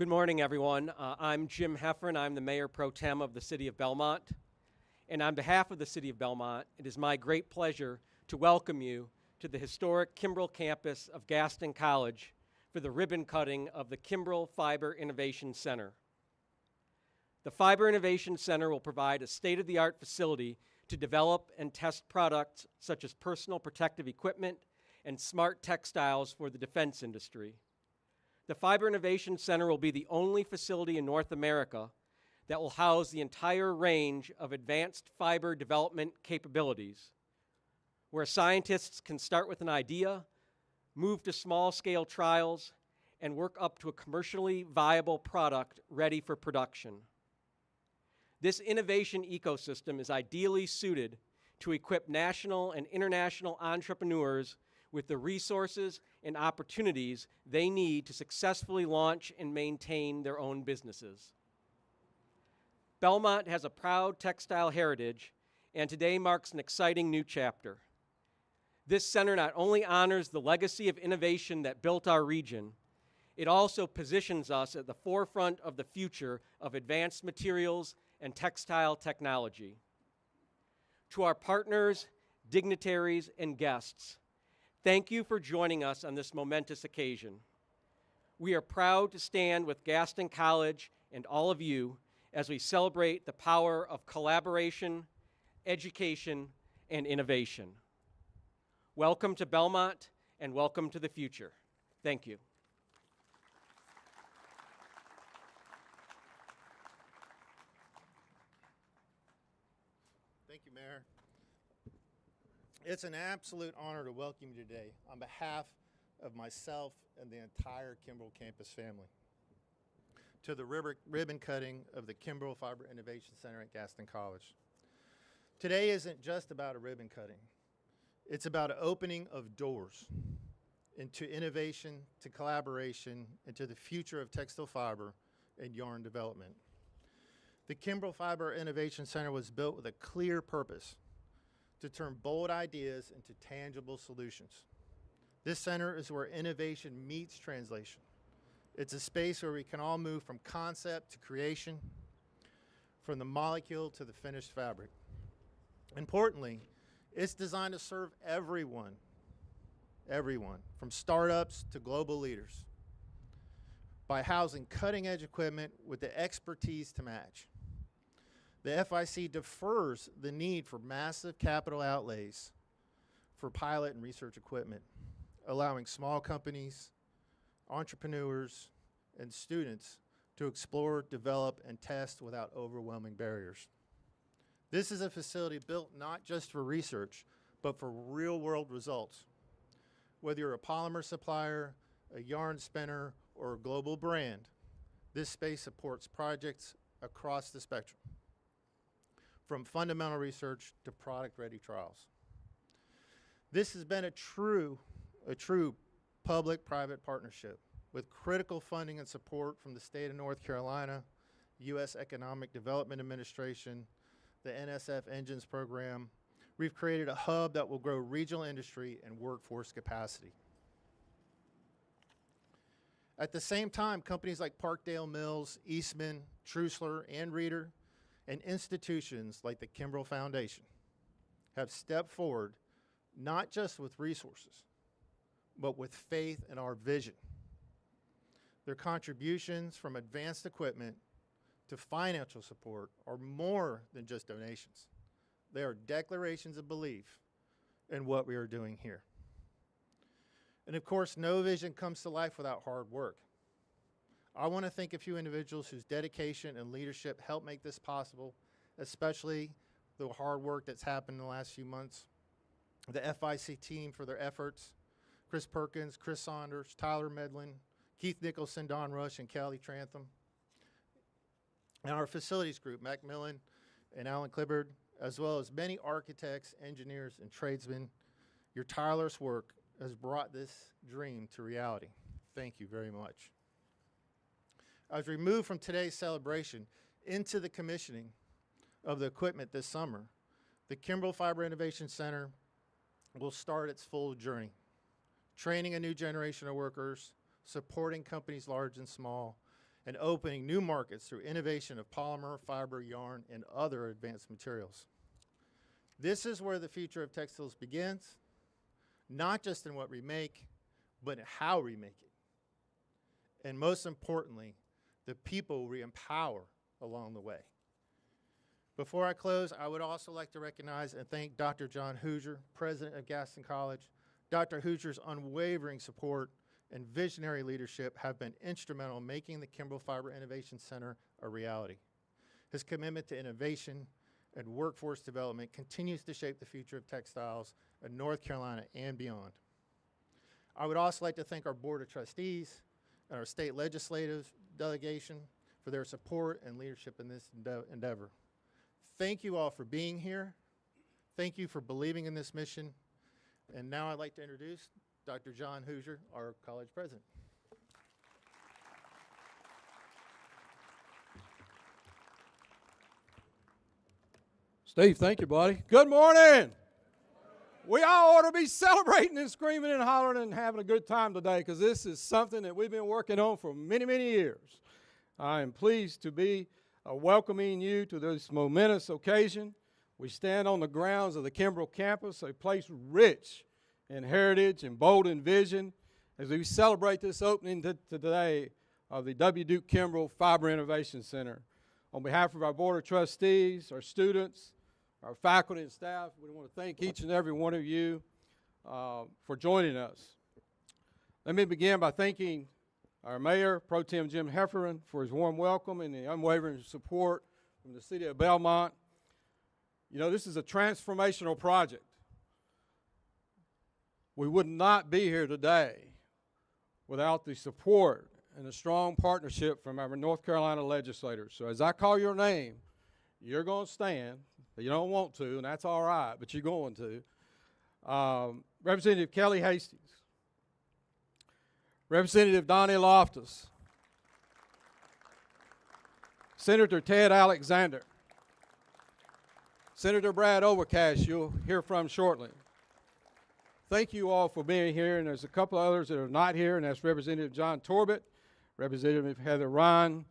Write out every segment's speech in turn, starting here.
Good morning, everyone. I'm Jim Heffern. I'm the Mayor Pro Tem of the City of Belmont. And on behalf of the City of Belmont, it is my great pleasure to welcome you to the historic Kimbrell campus of Gaston College for the ribbon cutting of the Kimbrell Fiber Innovation Center. The Fiber Innovation Center will provide a state-of-the-art facility to develop and test products such as personal protective equipment and smart textiles for the defense industry. The Fiber Innovation Center will be the only facility in North America that will house the entire range of advanced fiber development capabilities, where scientists can start with an idea, move to small-scale trials, and work up to a commercially viable product ready for production. This innovation ecosystem is ideally suited to equip national and international entrepreneurs with the resources and opportunities they need to successfully launch and maintain their own businesses. Belmont has a proud textile heritage, and today marks an exciting new chapter. This center not only honors the legacy of innovation that built our region, it also positions us at the forefront of the future of advanced materials and textile technology. To our partners, dignitaries, and guests, thank you for joining us on this momentous occasion. We are proud to stand with Gaston College and all of you as we celebrate the power of collaboration, education, and innovation. Welcome to Belmont, and welcome to the future. Thank you. Thank you, Mayor. It's an absolute honor to welcome you today on behalf of myself and the entire Kimbrell campus family to the ribbon cutting of the Kimbrell Fiber Innovation Center at Gaston College. Today isn't just about a ribbon cutting. It's about an opening of doors into innovation, to collaboration, and to the future of textile fiber and yarn development. The Kimbrell Fiber Innovation Center was built with a clear purpose: to turn bold ideas into tangible solutions. This center is where innovation meets translation. It's a space where we can all move from concept to creation, from the molecule to the finished fabric. Importantly, it's designed to serve everyone, from startups to global leaders, by housing cutting-edge equipment with the expertise to match. The FIC defers the need for massive capital outlays for pilot and research equipment, allowing small companies, entrepreneurs, and students to explore, develop, and test without overwhelming barriers. This is a facility built not just for research, but for real-world results. Whether you're a polymer supplier, a yarn spinner, or a global brand, this space supports projects across the spectrum, from fundamental research to product-ready trials. This has been a true public-private partnership with critical funding and support from the state of North Carolina, U.S. Economic Development Administration, the NSF Engines program. We've created a hub that will grow regional industry and workforce capacity. At the same time, companies like Parkdale Mills, Eastman, Trusler, and Reeder, and institutions like the Kimbrell Foundation have stepped forward not just with resources, but with faith in our vision. Their contributions from advanced equipment to financial support are more than just donations. They are declarations of belief in what we are doing here. And of course, no vision comes to life without hard work. I want to thank a few individuals whose dedication and leadership helped make this possible, especially the hard work that's happened in the last few months. The FIC team for their efforts: Chris Perkins, Chris Saunders, Tyler Medlin, Keith Nicholson, Don Rush, and Kelly Trantham. And our facilities group, Mac Millen and Alan Clibbard, as well as many architects, engineers, and tradesmen. Your tireless work has brought this dream to reality. Thank you very much. As we move from today's celebration into the commissioning of the equipment this summer, the Kimbrell Fiber Innovation Center will start its full journey, training a new generation of workers, supporting companies large and small, and opening new markets through innovation of polymer, fiber, yarn, and other advanced materials. This is where the future of textiles begins, not just in what we make, but in how we make it. And most importantly, the people we empower along the way. Before I close, I would also like to recognize and thank Dr. John Hoosier, president of Gaston College. Dr. Hoosier's unwavering support and visionary leadership have been instrumental in making the Kimbrell Fiber Innovation Center a reality. His commitment to innovation and workforce development continues to shape the future of textiles in North Carolina and beyond. I would also like to thank our Board of Trustees and our state legislative delegation for their support and leadership in this endeavor. Thank you all for being here. Thank you for believing in this mission. And now I'd like to introduce Dr. John Hoosier, our college president. Steve, thank you, buddy. Good morning. We all ought to be celebrating and screaming and hollering and having a good time today, because this is something that we've been working on for many, many years. I am pleased to be welcoming you to this momentous occasion. We stand on the grounds of the Kimbrell campus, a place rich in heritage and bold in vision, as we celebrate this opening today of the W. Duke Kimbrell Fiber Innovation Center. On behalf of our Board of Trustees, our students, our faculty and staff, we want to thank each and every one of you for joining us. Let me begin by thanking our Mayor, Pro Tem Jim Heffernan, for his warm welcome and the unwavering support from the city of Belmont. You know, this is a transformational project. We would not be here today without the support and a strong partnership from our North Carolina legislators. So as I call your name, you're going to stand. You don't want to, and that's all right, but you're going to. Representative Kelly Hastings. Representative Donnie Loftus. Senator Ted Alexander. Senator Brad Overcash, you'll hear from shortly. Thank you all for being here, and there's a couple of others that are not here, and that's Representative John Torbett, Representative Heather Ryan,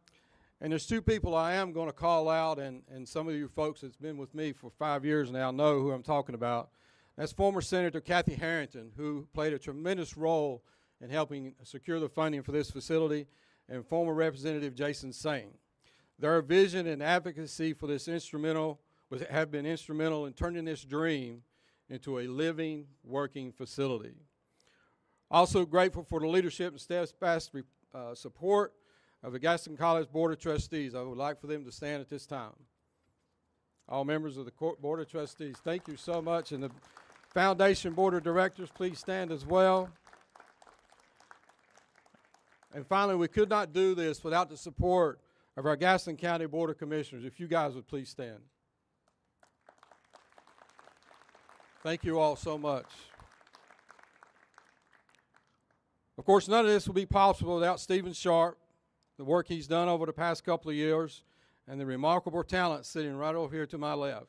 and there's two people I am going to call out, and some of you folks that's been with me for 5 years now know who I'm talking about. That's former Senator Kathy Harrington, who played a tremendous role in helping secure the funding for this facility, and former Representative Jason Singh. Their vision and advocacy for this have been instrumental in turning this dream into a living, working facility. Also grateful for the leadership and steadfast support of the Gaston College Board of Trustees. I would like for them to stand at this time. All members of the Board of Trustees, thank you so much. And the Foundation Board of Directors, please stand as well. And finally, we could not do this without the support of our Gaston County Board of Commissioners. If you guys would please stand. Thank you all so much. Of course, none of this would be possible without Stephen Sharp, the work he's done over the past couple of years, and the remarkable talent sitting right over here to my left.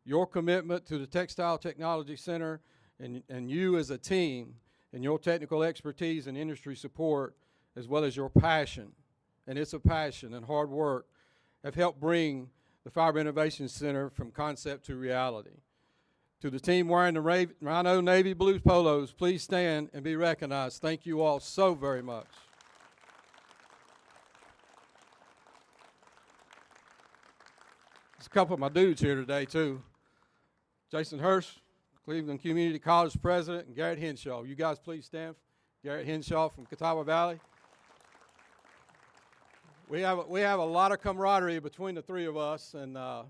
Your commitment to the Textile Technology Center and you as a team, and your technical expertise and industry support, as well as your passion, and it's a passion and hard work, have helped bring the Fiber Innovation Center from concept to reality. To the team wearing the Rhino Navy Blue polos, please stand and be recognized. Thank you all so very much. There's a couple of my dudes here today, too. Jason Hurst, Cleveland Community College President, and Garrett Henshaw. You guys please stand. Garrett Henshaw from Catawba Valley. We have a lot of camaraderie between the three of us, and a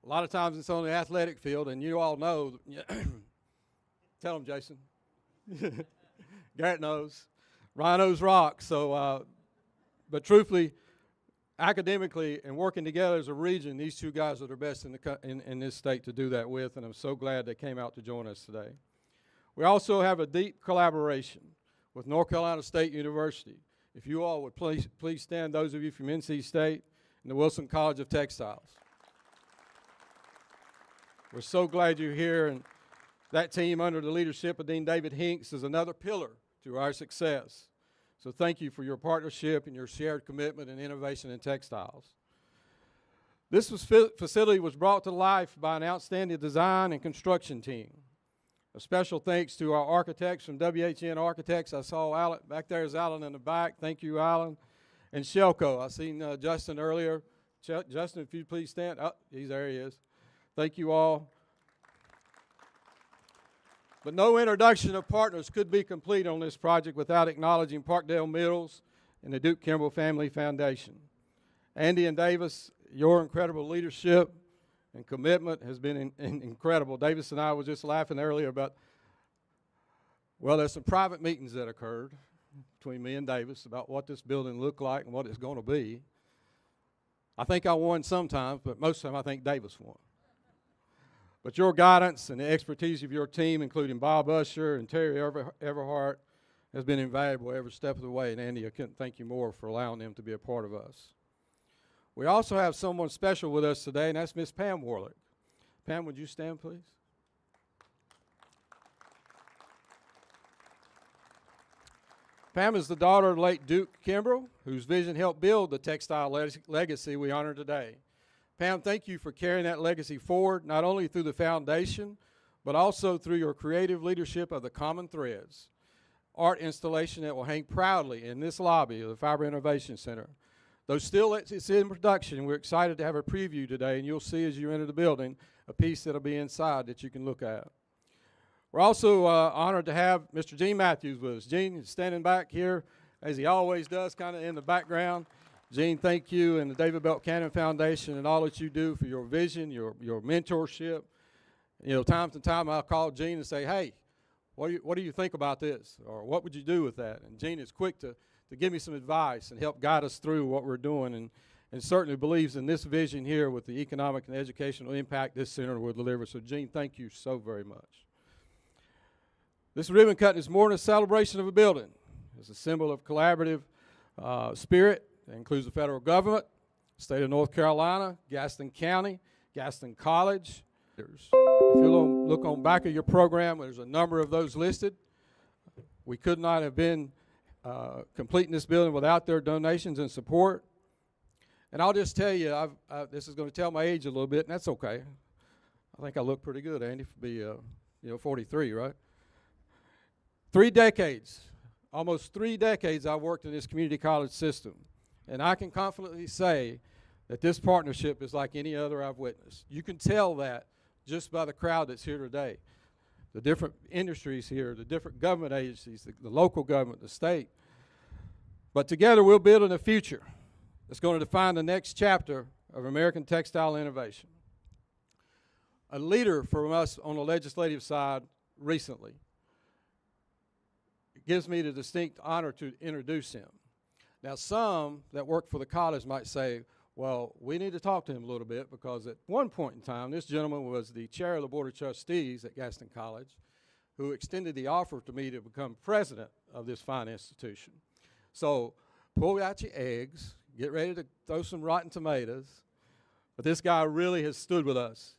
lot of times it's on the athletic field, and you all know. Tell them, Jason. Garrett knows. Rhinos rock. So, but truthfully, academically and working together as a region, these two guys are the best in this state to do that with, and I'm so glad they came out to join us today. We also have a deep collaboration with North Carolina State University. If you all would please stand, those of you from NC State and the Wilson College of Textiles. We're so glad you're here, and that team under the leadership of Dean David Hinks is another pillar to our success. So thank you for your partnership and your shared commitment and innovation in textiles. This facility was brought to life by an outstanding design and construction team. A special thanks to our architects from WHN Architects. I saw Alan, back there is Alan in the back. Thank you, Alan. And Shelco, I seen Justin earlier. Justin, if you'd please stand. Oh, there he is. Thank you all. But no introduction of partners could be complete on this project without acknowledging Parkdale Mills and the Duke Kimbrell Family Foundation. Andy and Davis, your incredible leadership and commitment has been incredible. Davis and I were just laughing earlier about, well, there's some private meetings that occurred between me and Davis about what this building looked like and what it's going to be. I think I won sometimes, but most of the time I think Davis won. But your guidance and the expertise of your team, including Bob Usher and Terry Everhart, has been invaluable every step of the way. And Andy, I couldn't thank you more for allowing them to be a part of us. We also have someone special with us today, and that's Miss Pam Warlick. Pam, would you stand, please? Pam is the daughter of late Duke Kimbrell, whose vision helped build the textile legacy we honor today. Pam, thank you for carrying that legacy forward, not only through the foundation, but also through your creative leadership of the Common Threads, art installation that will hang proudly in this lobby of the Fiber Innovation Center. Though still it's in production, we're excited to have a preview today, and you'll see as you enter the building a piece that'll be inside that you can look at. We're also honored to have Mr. Gene Matthews with us. Gene is standing back here, as he always does, kind of in the background. Gene, thank you and the David Belt Cannon Foundation and all that you do for your vision, your mentorship. You know, time to time I'll call Gene and say, hey, what do you think about this? Or what would you do with that? And Gene is quick to give me some advice and help guide us through what we're doing, and certainly believes in this vision here with the economic and educational impact this center will deliver. So Gene, thank you so very much. This ribbon cutting is more than a celebration of a building. It's a symbol of collaborative spirit that includes the federal government, state of North Carolina, Gaston County, Gaston College. If you look on back of your program, there's a number of those listed. We could not have been completing this building without their donations and support. And I'll just tell you, this is going to tell my age a little bit, and that's okay. I think I look pretty good, Andy, for be 43, right? 3 decades, almost 3 decades I've worked in this community college system. And I can confidently say that this partnership is like any other I've witnessed. You can tell that just by the crowd that's here today. The different industries here, the different government agencies, the local government, the state. But together we're building a future that's going to define the next chapter of American textile innovation. A leader from us on the legislative side recently, it gives me the distinct honor to introduce him. Now, some that work for the college might say, well, we need to talk to him a little bit because at one point in time, this gentleman was the chair of the Board of Trustees at Gaston College who extended the offer to me to become president of this fine institution. So pull out your eggs, get ready to throw some rotten tomatoes. But this guy really has stood with us.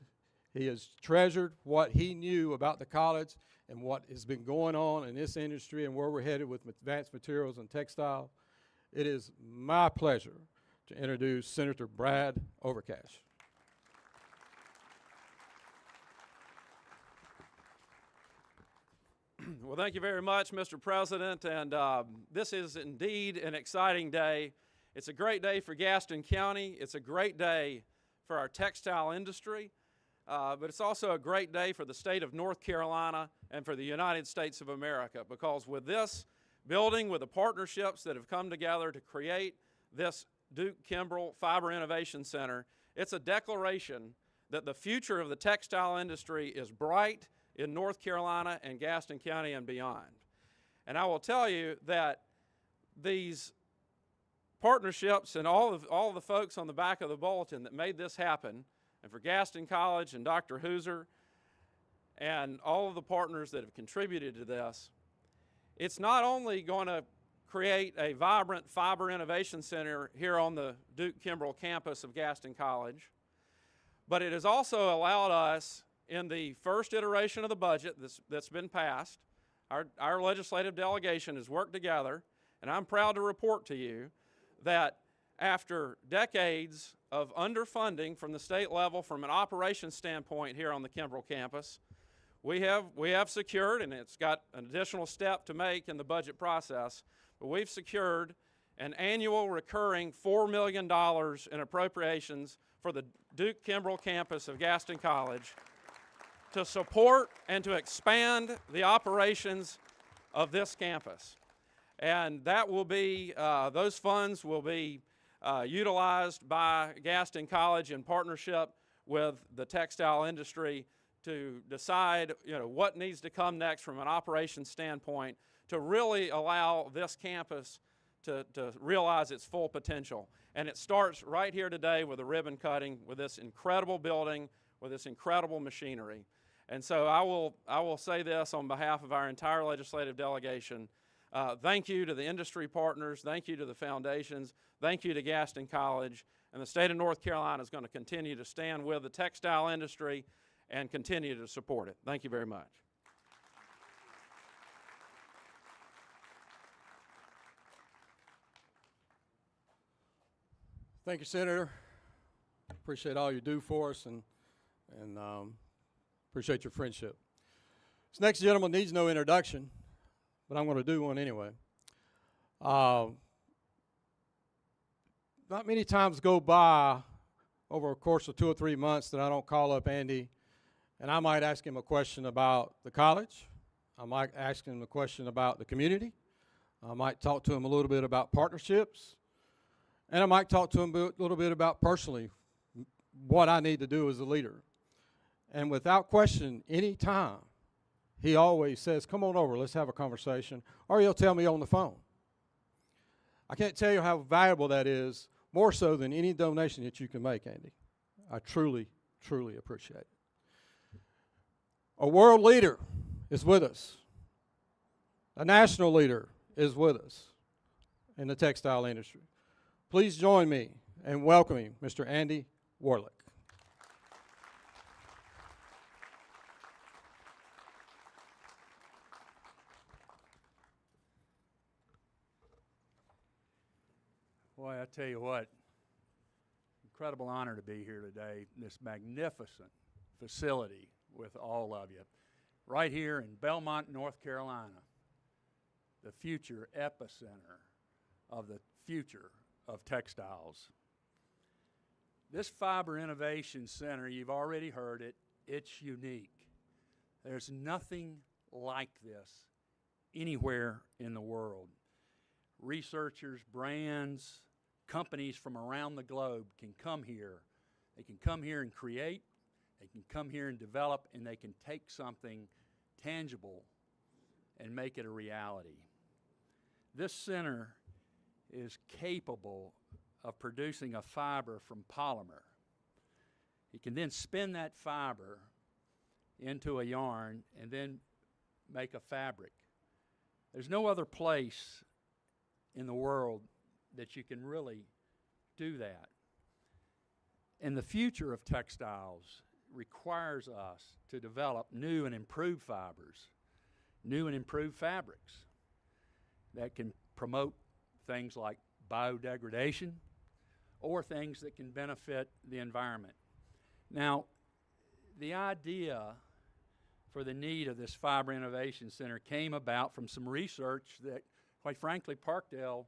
He has treasured what he knew about the college and what has been going on in this industry and where we're headed with advanced materials and textile. It is my pleasure to introduce Senator Brad Overcash. Well, thank you very much, Mr. President, and this is indeed an exciting day. It's a great day for Gaston County. It's a great day for our textile industry, but it's also a great day for the state of North Carolina and for the United States of America, because with this building, with the partnerships that have come together to create this Duke Kimbrell Fiber Innovation Center, it's a declaration that the future of the textile industry is bright in North Carolina and Gaston County and beyond. And I will tell you that these partnerships and all of the folks on the back of the bulletin that made this happen, and for Gaston College and Dr. Hooser and all of the partners that have contributed to this, it's not only going to create a vibrant fiber innovation center here on the Duke Kimbrell campus of Gaston College, but it has also allowed us, in the first iteration of the budget that's been passed, our legislative delegation has worked together And I'm proud to report to you that after decades of underfunding from the state level from an operations standpoint here on the Kimbrell campus, we have secured, and it's got an additional step to make in the budget process, but we've secured an annual recurring $4 million in appropriations for the Duke Kimbrell campus of Gaston College to support and to expand the operations of this campus. And that will be, those funds will be utilized by Gaston College in partnership with the textile industry to decide, what needs to come next from an operations standpoint to really allow this campus to realize its full potential. And it starts right here today with a ribbon cutting with this incredible building, with this incredible machinery. And so I will say this on behalf of our entire legislative delegation. Thank you to the industry partners. Thank you to the foundations. Thank you to Gaston College. And the state of North Carolina is going to continue to stand with the textile industry and continue to support it. Thank you very much. Thank you, Senator. Appreciate all you do for us, and appreciate your friendship. This next gentleman needs no introduction, but I'm going to do one anyway. Not many times go by over a course of 2 or 3 months that I don't call up Andy, and I might ask him a question about the college. I might ask him a question about the community. I might talk to him a little bit about partnerships. And I might talk to him a little bit about personally what I need to do as a leader. And without question, any time, he always says, come on over, let's have a conversation, or he'll tell me on the phone. I can't tell you how valuable that is, more so than any donation that you can make, Andy. I truly, truly appreciate it. A world leader is with us. A national leader is with us in the textile industry. Please join me in welcoming Mr. Andy Warlick. Boy, I tell you what, incredible honor to be here today, this magnificent facility with all of you, right here in Belmont, North Carolina, the future epicenter of the future of textiles. This Fiber Innovation Center, you've already heard it, it's unique. There's nothing like this anywhere in the world. Researchers, brands, companies from around the globe can come here. They can come here and create, they can come here and develop, and they can take something tangible and make it a reality. This center is capable of producing a fiber from polymer. He can then spin that fiber into a yarn and then make a fabric. There's no other place in the world that you can really do that. And the future of textiles requires us to develop new and improved fibers, new and improved fabrics that can promote things like biodegradation or things that can benefit the environment. Now, the idea for the need of this Fiber Innovation Center came about from some research that, quite frankly, Parkdale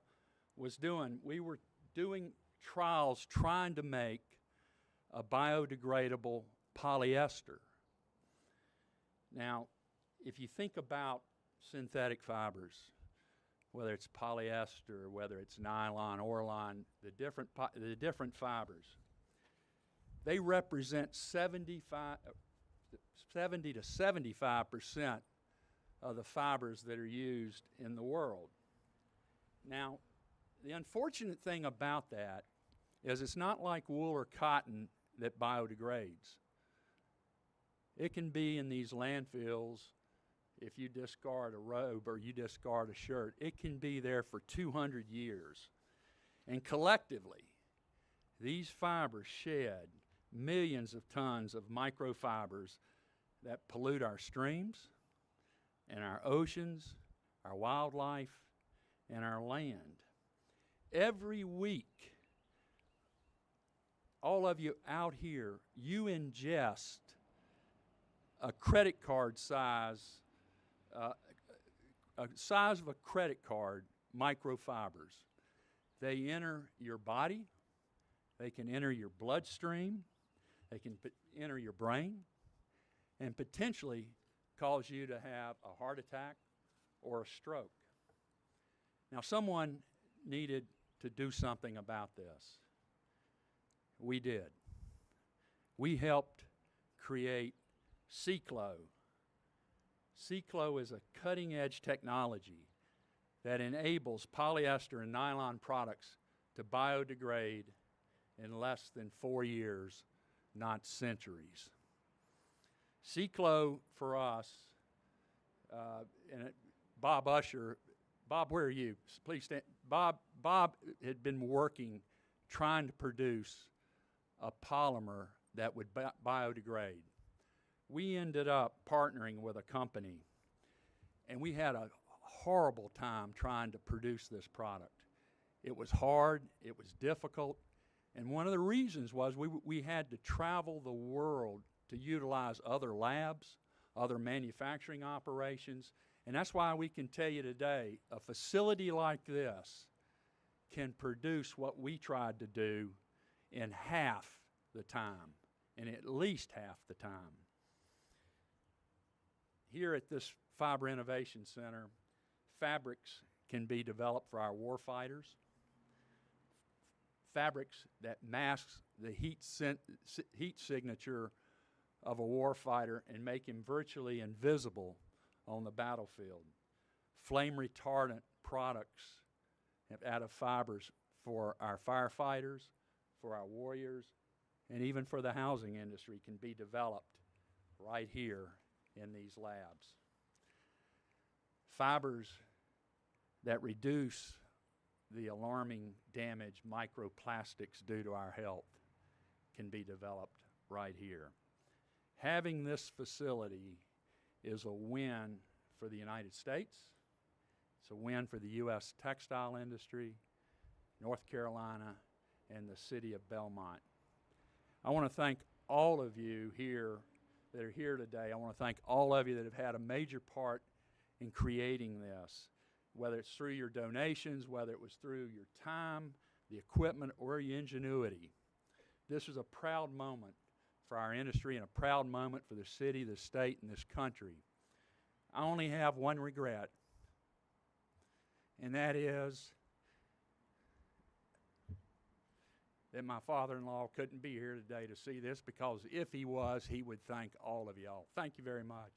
was doing. We were doing trials trying to make a biodegradable polyester. Now, if you think about synthetic fibers, whether it's polyester, whether it's nylon, Orlon, the different fibers, they represent 70 to 75% of the fibers that are used in the world. Now, the unfortunate thing about that is it's not like wool or cotton that biodegrades. It can be in these landfills. If you discard a robe or you discard a shirt, it can be there for 200 years. And collectively, these fibers shed millions of tons of microfibers that pollute our streams and our oceans, our wildlife, and our land. Every week, all of you out here, you ingest a credit card size, a size of a credit card, microfibers. They enter your body, they can enter your bloodstream, they can enter your brain, and potentially cause you to have a heart attack or a stroke. Now, someone needed to do something about this. We did. We helped create CECLO. CECLO is a cutting-edge technology that enables polyester and nylon products to biodegrade in less than 4 years, not centuries. CECLO for us, Bob Usher, Bob, where are you? Please stand. Bob had been working trying to produce a polymer that would biodegrade. We ended up partnering with a company, and we had a horrible time trying to produce this product. It was hard, it was difficult, and one of the reasons was we had to travel the world to utilize other labs, other manufacturing operations, and that's why we can tell you today, a facility like this can produce what we tried to do in half the time, and at least half the time. Here at this Fiber Innovation Center, fabrics can be developed for our warfighters, fabrics that masks the heat signature of a warfighter and make him virtually invisible on the battlefield. Flame retardant products out of fibers for our firefighters, for our warriors, and even for the housing industry can be developed right here in these labs. Fibers that reduce the alarming damage microplastics do to our health can be developed right here. Having this facility is a win for the United States. It's a win for the U.S. textile industry, North Carolina, and the city of Belmont. I want to thank all of you here that are here today. I want to thank all of you that have had a major part in creating this, whether it's through your donations, whether it was through your time, the equipment, or your ingenuity. This is a proud moment for our industry and a proud moment for the city, the state, and this country. I only have one regret, and that is that my father-in-law couldn't be here today to see this, because if he was, he would thank all of y'all. Thank you very much.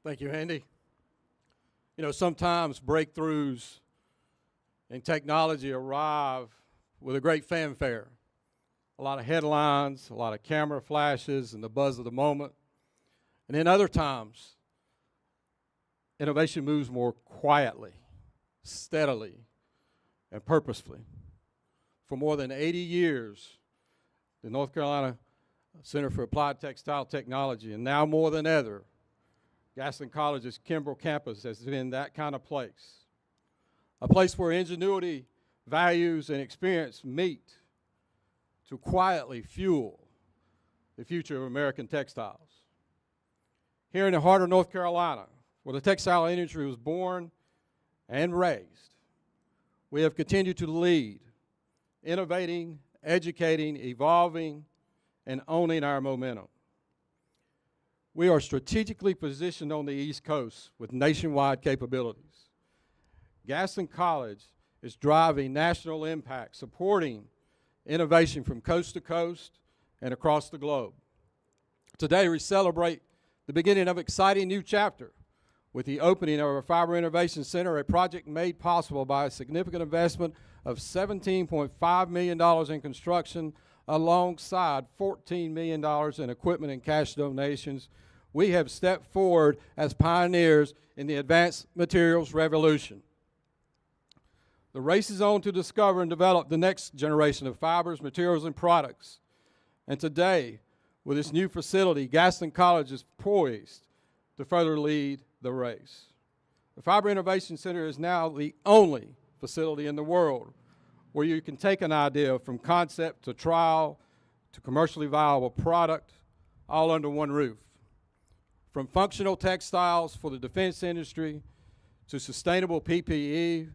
Thank you, Andy. You know, sometimes breakthroughs in technology arrive with a great fanfare. A lot of headlines, a lot of camera flashes, and the buzz of the moment. And then other times, innovation moves more quietly, steadily, and purposefully. For more than 80 years, the North Carolina Center for Applied Textile Technology, and now more than ever, Gaston College's Kimbrell campus has been that kind of place. A place where ingenuity, values, and experience meet to quietly fuel the future of American textiles. Here in the heart of North Carolina, where the textile industry was born and raised, we have continued to lead, innovating, educating, evolving, and owning our momentum. We are strategically positioned on the East Coast with nationwide capabilities. Gaston College is driving national impact, supporting innovation from coast to coast and across the globe. Today, we celebrate the beginning of an exciting new chapter with the opening of our Fiber Innovation Center, a project made possible by a significant investment of $17.5 million in construction alongside $14 million in equipment and cash donations. We have stepped forward as pioneers in the advanced materials revolution. The race is on to discover and develop the next generation of fibers, materials, and products. And today, With its new facility, Gaston College is poised to further lead the race. The Fiber Innovation Center is now the only facility in the world where you can take an idea from concept to trial to commercially viable product all under one roof. From functional textiles for the defense industry to sustainable PPE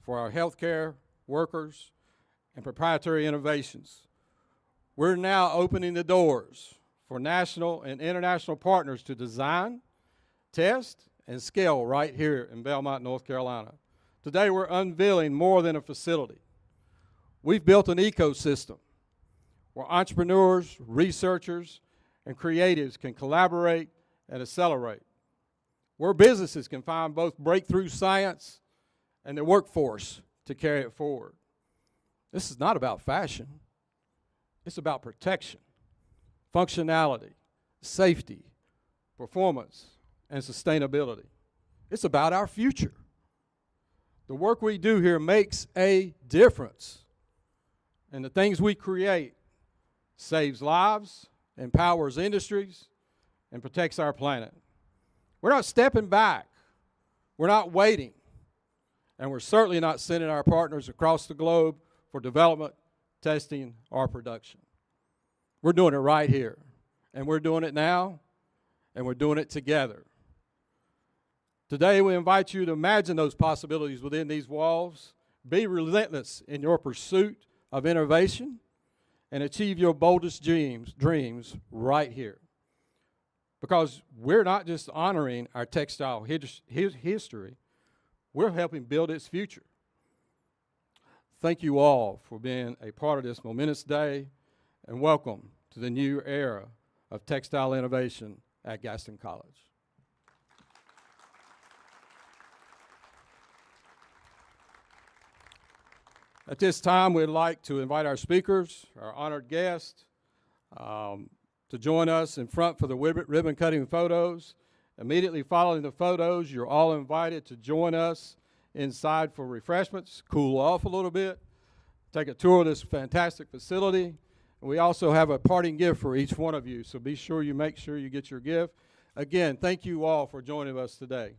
for our healthcare workers and proprietary innovations. We're now opening the doors for national and international partners to design, test, and scale right here in Belmont, North Carolina. Today we're unveiling more than a facility. We've built an ecosystem where entrepreneurs, researchers, and creatives can collaborate and accelerate. Where businesses can find both breakthrough science and the workforce to carry it forward. This is not about fashion. It's about protection, functionality, safety, performance, and sustainability. It's about our future. The work we do here makes a difference. And the things we create saves lives, empowers industries, and protects our planet. We're not stepping back. We're not waiting. And we're certainly not sending our partners across the globe for development, testing, or production. We're doing it right here. And we're doing it now, and we're doing it together. Today, we invite you to imagine those possibilities within these walls. Be relentless in your pursuit of innovation and achieve your boldest dreams right here. Because we're not just honoring our textile history, we're helping build its future. Thank you all for being a part of this momentous day, and welcome to the new era of textile innovation at Gaston College. At this time, we'd like to invite our speakers, our honored guests, to join us in front for the ribbon cutting photos. Immediately following the photos, you're all invited to join us inside for refreshments, cool off a little bit, take a tour of this fantastic facility. And we also have a parting gift for each one of you, so be sure you make sure you get your gift. Again, thank you all for joining us today.